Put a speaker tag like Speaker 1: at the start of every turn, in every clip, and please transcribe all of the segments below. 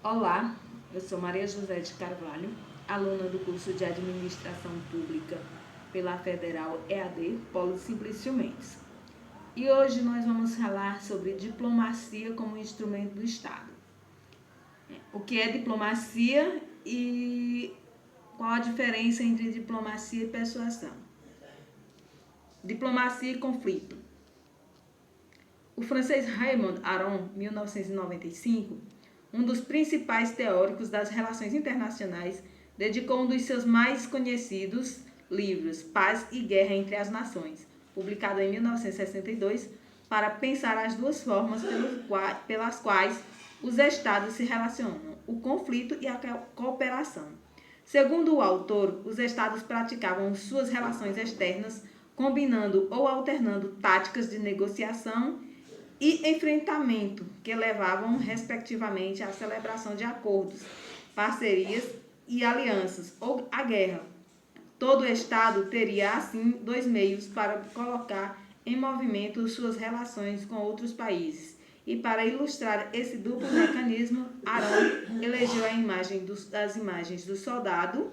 Speaker 1: Olá, eu sou Maria José de Carvalho, aluna do curso de Administração Pública pela Federal EAD Polo Simplício Mendes. E hoje nós vamos falar sobre diplomacia como instrumento do Estado. O que é diplomacia e qual a diferença entre diplomacia e persuasão? Diplomacia e conflito. O francês Raymond Aron, 1995, um dos principais teóricos das relações internacionais, dedicou um dos seus mais conhecidos livros, Paz e Guerra entre as Nações, publicado em 1962, para pensar as duas formas pelas quais os estados se relacionam, o conflito e a cooperação. Segundo o autor, os estados praticavam suas relações externas combinando ou alternando táticas de negociação e enfrentamento, que levavam, respectivamente, à celebração de acordos, parcerias e alianças, ou à guerra. Todo Estado teria, assim, dois meios para colocar em movimento suas relações com outros países. E para ilustrar esse duplo mecanismo, Aron elegeu as imagens do soldado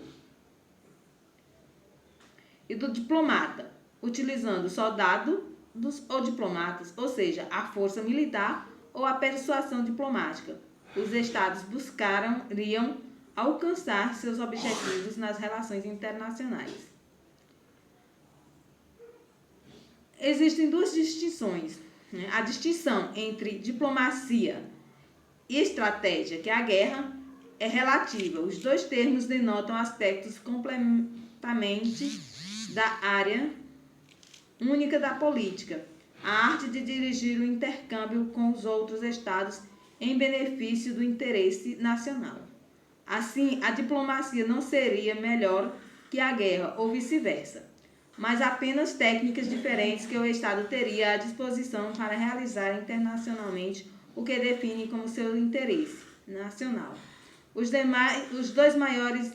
Speaker 1: e do diplomata, utilizando o soldado ou diplomatas, ou seja, a força militar ou a persuasão diplomática. Os estados buscariam alcançar seus objetivos nas relações internacionais. Existem duas distinções. A distinção entre diplomacia e estratégia, que é a guerra, é relativa. Os dois termos denotam aspectos completamente da área única da política, a arte de dirigir o intercâmbio com os outros estados em benefício do interesse nacional. Assim, a diplomacia não seria melhor que a guerra ou vice-versa, mas apenas técnicas diferentes que o Estado teria à disposição para realizar internacionalmente o que define como seu interesse nacional. Os dois maiores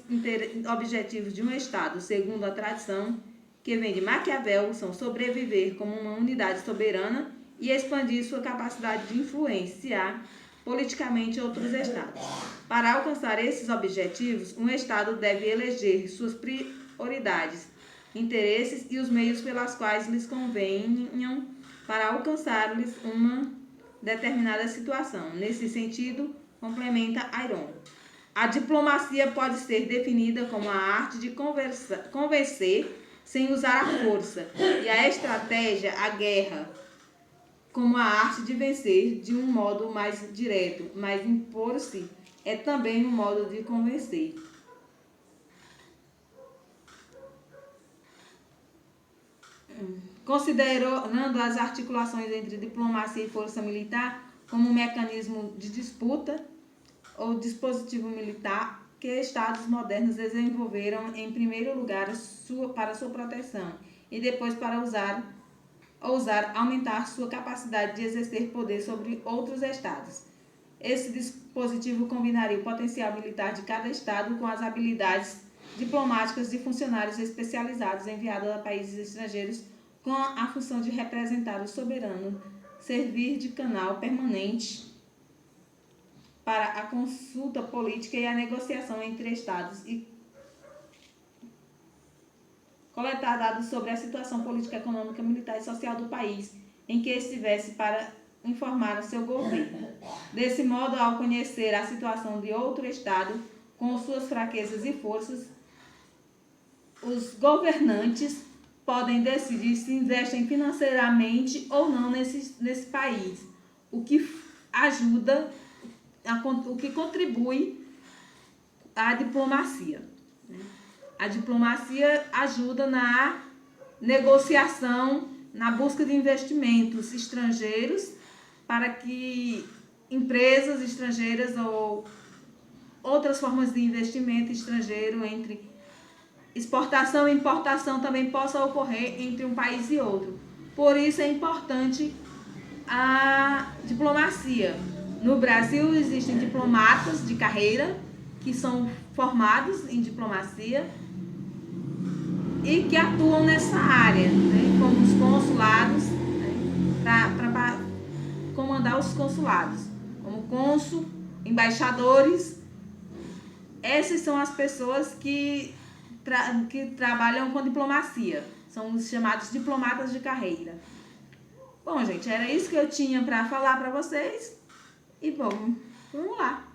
Speaker 1: objetivos de um Estado, segundo a tradição que vem de Maquiavel, são sobreviver como uma unidade soberana e expandir sua capacidade de influenciar politicamente outros estados. Para alcançar esses objetivos, um Estado deve eleger suas prioridades, interesses e os meios pelos quais lhes convenham para alcançar-lhes uma determinada situação. Nesse sentido, complementa Aron, a diplomacia pode ser definida como a arte de convencer sem usar a força, e a estratégia, a guerra, como a arte de vencer de um modo mais direto, mas impor-se é também um modo de convencer. Considerando as articulações entre diplomacia e força militar como um mecanismo de disputa ou dispositivo militar que estados modernos desenvolveram em primeiro lugar para sua proteção e depois para ousar aumentar sua capacidade de exercer poder sobre outros estados. Esse dispositivo combinaria o potencial militar de cada estado com as habilidades diplomáticas de funcionários especializados enviados a países estrangeiros com a função de representar o soberano, servir de canal permanente para a consulta política e a negociação entre estados e coletar dados sobre a situação política, econômica, militar e social do país em que estivesse para informar o seu governo. Desse modo, ao conhecer a situação de outro estado com suas fraquezas e forças, os governantes podem decidir se investem financeiramente ou não nesse país, o que contribui à diplomacia. A diplomacia ajuda na negociação, na busca de investimentos estrangeiros para que empresas estrangeiras ou outras formas de investimento estrangeiro entre exportação e importação também possa ocorrer entre um país e outro. Por isso é importante a diplomacia. No Brasil existem diplomatas de carreira que são formados em diplomacia e que atuam nessa área, como os consulados, para comandar os consulados, como cônsul embaixadores. Essas são as pessoas que trabalham com diplomacia. São os chamados diplomatas de carreira. Bom, gente, era isso que eu tinha para falar para vocês. E bom, vamos lá.